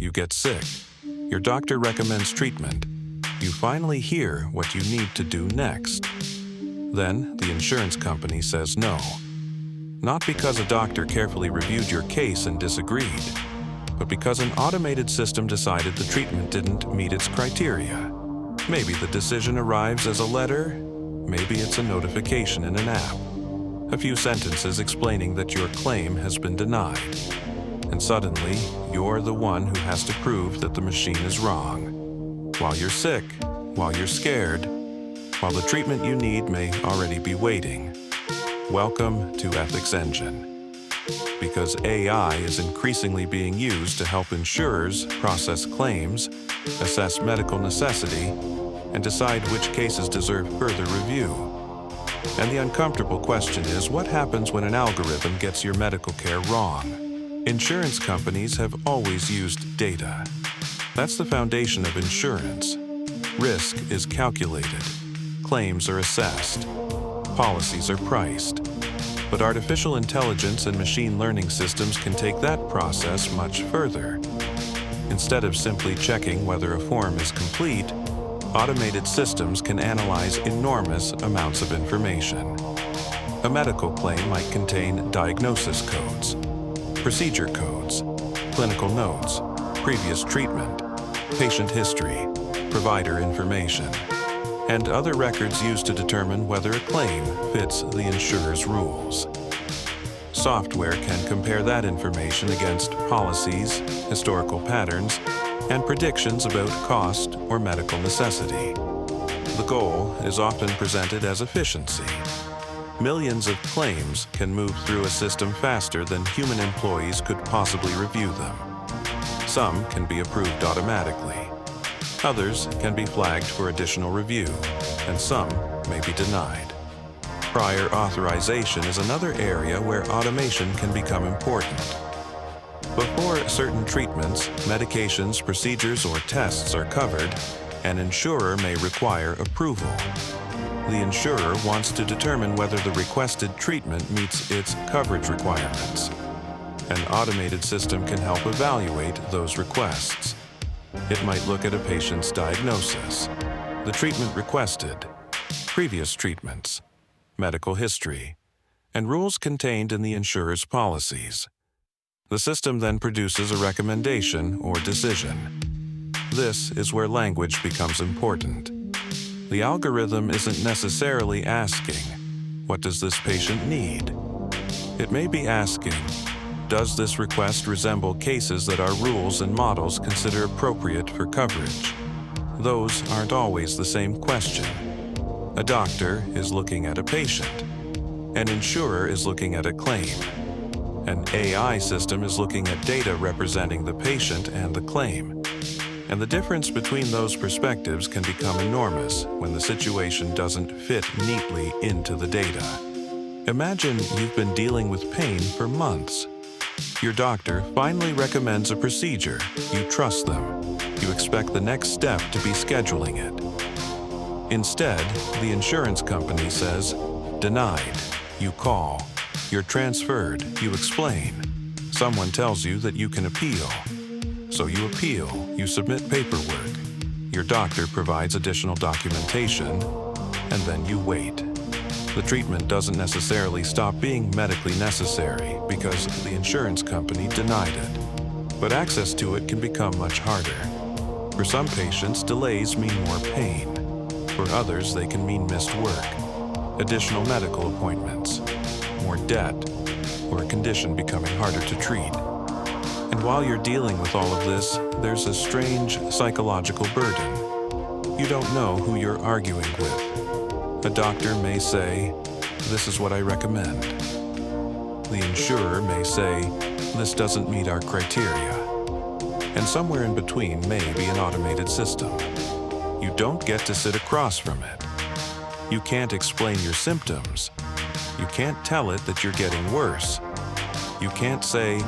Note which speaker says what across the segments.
Speaker 1: You get sick. Your doctor recommends treatment. You finally hear what you need to do next. Then the insurance company says no. Not because a doctor carefully reviewed your case and disagreed, but because an automated system decided the treatment didn't meet its criteria. Maybe the decision arrives as a letter, maybe it's a notification in an app. A few sentences explaining that your claim has been denied. And suddenly, you're the one who has to prove that the machine is wrong. While you're sick, while you're scared, while the treatment you need may already be waiting. Welcome to Ethics Engine. Because AI is increasingly being used to help insurers process claims, assess medical necessity, and decide which cases deserve further review. And the uncomfortable question is, what happens when an algorithm gets your medical care wrong? Insurance companies have always used data. That's the foundation of insurance. Risk is calculated. Claims are assessed. Policies are priced. But artificial intelligence and machine learning systems can take that process much further. Instead of simply checking whether a form is complete, automated systems can analyze enormous amounts of information. A medical claim might contain diagnosis codes, procedure codes, clinical notes, previous treatment, patient history, provider information, and other records used to determine whether a claim fits the insurer's rules. Software can compare that information against policies, historical patterns, and predictions about cost or medical necessity. The goal is often presented as efficiency. Millions of claims can move through a system faster than human employees could possibly review them. Some can be approved automatically. Others can be flagged for additional review, and some may be denied. Prior authorization is another area where automation can become important. Before certain treatments, medications, procedures, or tests are covered, an insurer may require approval. The insurer wants to determine whether the requested treatment meets its coverage requirements. An automated system can help evaluate those requests. It might look at a patient's diagnosis, the treatment requested, previous treatments, medical history, and rules contained in the insurer's policies. The system then produces a recommendation or decision. This is where language becomes important. The algorithm isn't necessarily asking, what does this patient need? It may be asking, does this request resemble cases that our rules and models consider appropriate for coverage? Those aren't always the same question. A doctor is looking at a patient. An insurer is looking at a claim. An AI system is looking at data representing the patient and the claim. And the difference between those perspectives can become enormous when the situation doesn't fit neatly into the data. Imagine you've been dealing with pain for months. Your doctor finally recommends a procedure. You trust them. You expect the next step to be scheduling it. Instead, the insurance company says, denied. You call. You're transferred. You explain. Someone tells you that you can appeal. So you appeal, you submit paperwork. Your doctor provides additional documentation, and then you wait. The treatment doesn't necessarily stop being medically necessary because the insurance company denied it. But access to it can become much harder. For some patients, delays mean more pain. For others, they can mean missed work, additional medical appointments, more debt, or a condition becoming harder to treat. And while you're dealing with all of this, there's a strange psychological burden. You don't know who you're arguing with. A doctor may say, this is what I recommend. The insurer may say, this doesn't meet our criteria. And somewhere in between may be an automated system. You don't get to sit across from it. You can't explain your symptoms. You can't tell it that you're getting worse. You can't say,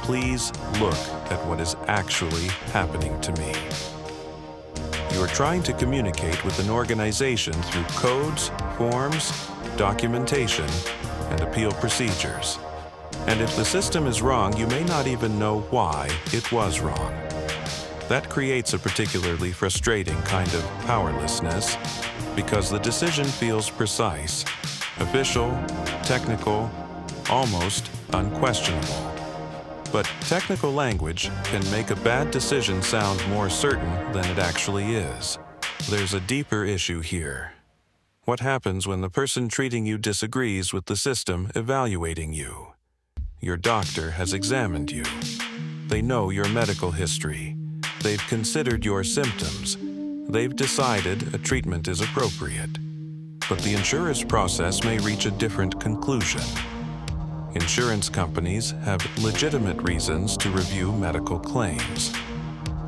Speaker 1: please look at what is actually happening to me. You are trying to communicate with an organization through codes, forms, documentation, and appeal procedures. And if the system is wrong, you may not even know why it was wrong. That creates a particularly frustrating kind of powerlessness because the decision feels precise, official, technical, almost unquestionable. But technical language can make a bad decision sound more certain than it actually is. There's a deeper issue here. What happens when the person treating you disagrees with the system evaluating you? Your doctor has examined you. They know your medical history. They've considered your symptoms. They've decided a treatment is appropriate. But the insurer's process may reach a different conclusion. Insurance companies have legitimate reasons to review medical claims.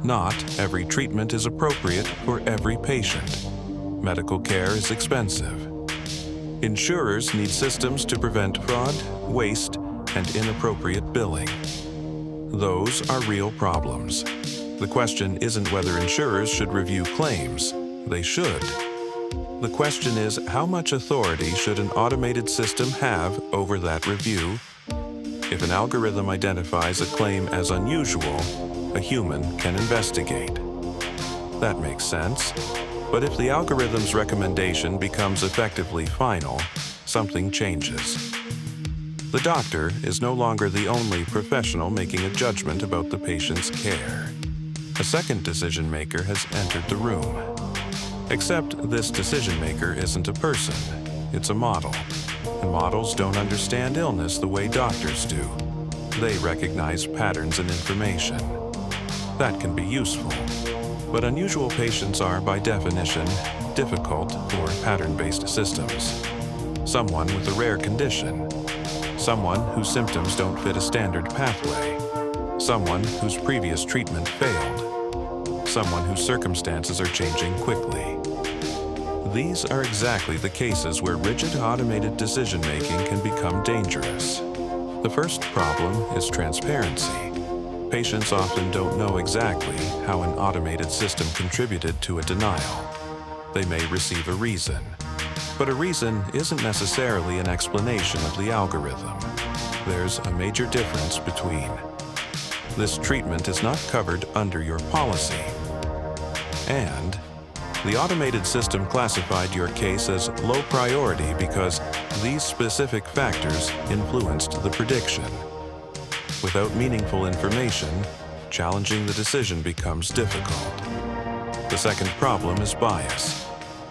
Speaker 1: Not every treatment is appropriate for every patient. Medical care is expensive. Insurers need systems to prevent fraud, waste, and inappropriate billing. Those are real problems. The question isn't whether insurers should review claims. They should. The question is, how much authority should an automated system have over that review? If an algorithm identifies a claim as unusual, a human can investigate. That makes sense. But if the algorithm's recommendation becomes effectively final, something changes. The doctor is no longer the only professional making a judgment about the patient's care. A second decision maker has entered the room. Except this decision maker isn't a person, it's a model. And models don't understand illness the way doctors do. They recognize patterns and information. That can be useful. But unusual patients are, by definition, difficult for pattern-based systems. Someone with a rare condition. Someone whose symptoms don't fit a standard pathway. Someone whose previous treatment failed. Someone whose circumstances are changing quickly. These are exactly the cases where rigid automated decision-making can become dangerous. The first problem is transparency. Patients often don't know exactly how an automated system contributed to a denial. They may receive a reason. But a reason isn't necessarily an explanation of the algorithm. There's a major difference between "This treatment is not covered under your policy," and "The automated system classified your case as low priority because these specific factors influenced the prediction." Without meaningful information, challenging the decision becomes difficult. The second problem is bias.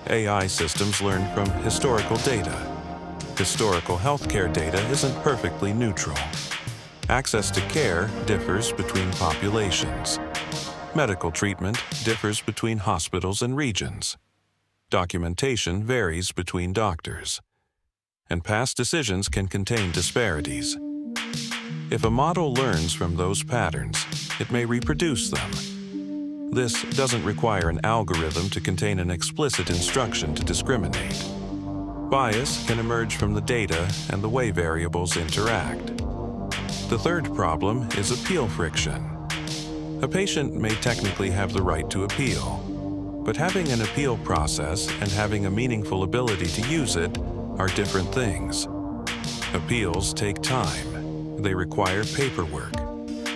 Speaker 1: AI systems learn from historical data. Historical healthcare data isn't perfectly neutral. Access to care differs between populations. Medical treatment differs between hospitals and regions. Documentation varies between doctors. And past decisions can contain disparities. If a model learns from those patterns, it may reproduce them. This doesn't require an algorithm to contain an explicit instruction to discriminate. Bias can emerge from the data and the way variables interact. The third problem is appeal friction. A patient may technically have the right to appeal, but having an appeal process and having a meaningful ability to use it are different things. Appeals take time. They require paperwork.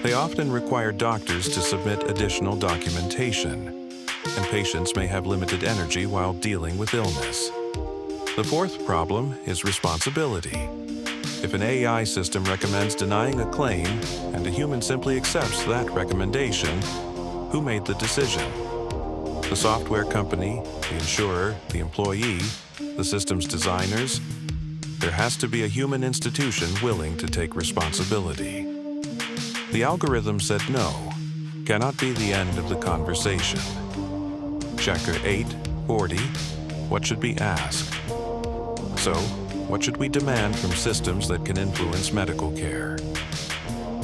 Speaker 1: They often require doctors to submit additional documentation, and patients may have limited energy while dealing with illness. The fourth problem is responsibility. If an AI system recommends denying a claim and a human simply accepts that recommendation, who made the decision? The software company, the insurer, the employee, the system's designers? There has to be a human institution willing to take responsibility. The algorithm said no, cannot be the end of the conversation. Checker 840, what should be asked? So, what should we demand from systems that can influence medical care?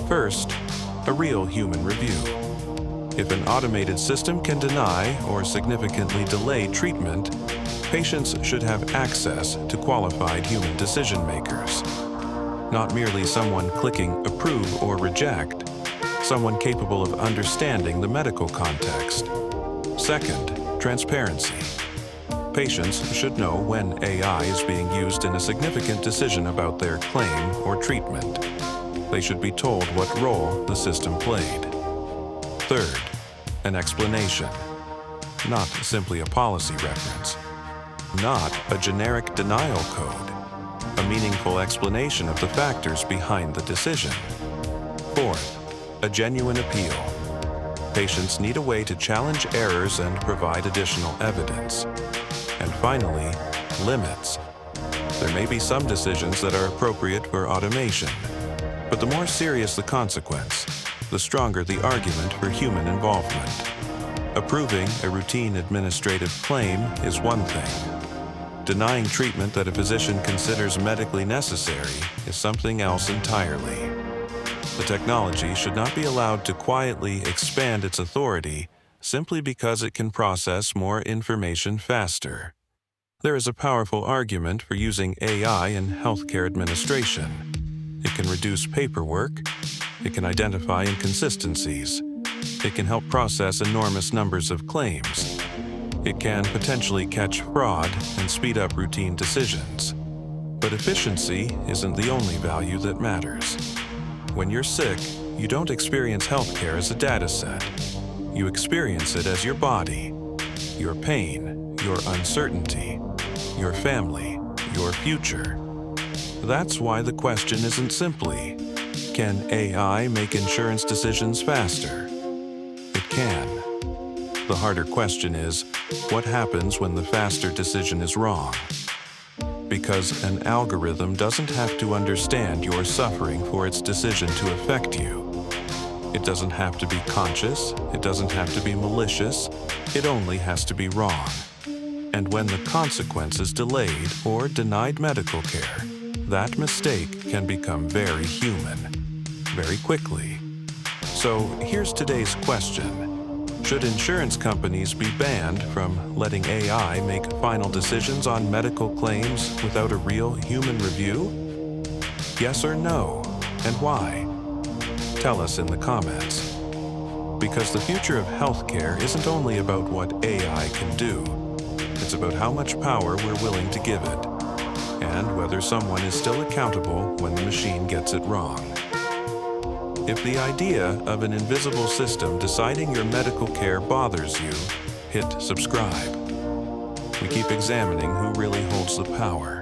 Speaker 1: First, a real human review. If an automated system can deny or significantly delay treatment, patients should have access to qualified human decision makers. Not merely someone clicking approve or reject, someone capable of understanding the medical context. Second, transparency. Patients should know when AI is being used in a significant decision about their claim or treatment. They should be told what role the system played. Third, an explanation, not simply a policy reference. Not a generic denial code, a meaningful explanation of the factors behind the decision. Fourth, a genuine appeal. Patients need a way to challenge errors and provide additional evidence. And finally, limits. There may be some decisions that are appropriate for automation, but the more serious the consequence, the stronger the argument for human involvement. Approving a routine administrative claim is one thing. Denying treatment that a physician considers medically necessary is something else entirely. The technology should not be allowed to quietly expand its authority simply because it can process more information faster. There is a powerful argument for using AI in healthcare administration. It can reduce paperwork, it can identify inconsistencies, it can help process enormous numbers of claims, it can potentially catch fraud and speed up routine decisions. But efficiency isn't the only value that matters. When you're sick, you don't experience healthcare as a data set. You experience it as your body, your pain, your uncertainty, your family, your future. That's why the question isn't simply, can AI make insurance decisions faster? It can. The harder question is, what happens when the faster decision is wrong? Because an algorithm doesn't have to understand your suffering for its decision to affect you. It doesn't have to be conscious, it doesn't have to be malicious, it only has to be wrong. And when the consequence is delayed or denied medical care, that mistake can become very human, very quickly. So here's today's question. Should insurance companies be banned from letting AI make final decisions on medical claims without a real human review? Yes or no, and why? Tell us in the comments. Because the future of healthcare isn't only about what AI can do, it's about how much power we're willing to give it, and whether someone is still accountable when the machine gets it wrong. If the idea of an invisible system deciding your medical care bothers you, hit subscribe. We keep examining who really holds the power.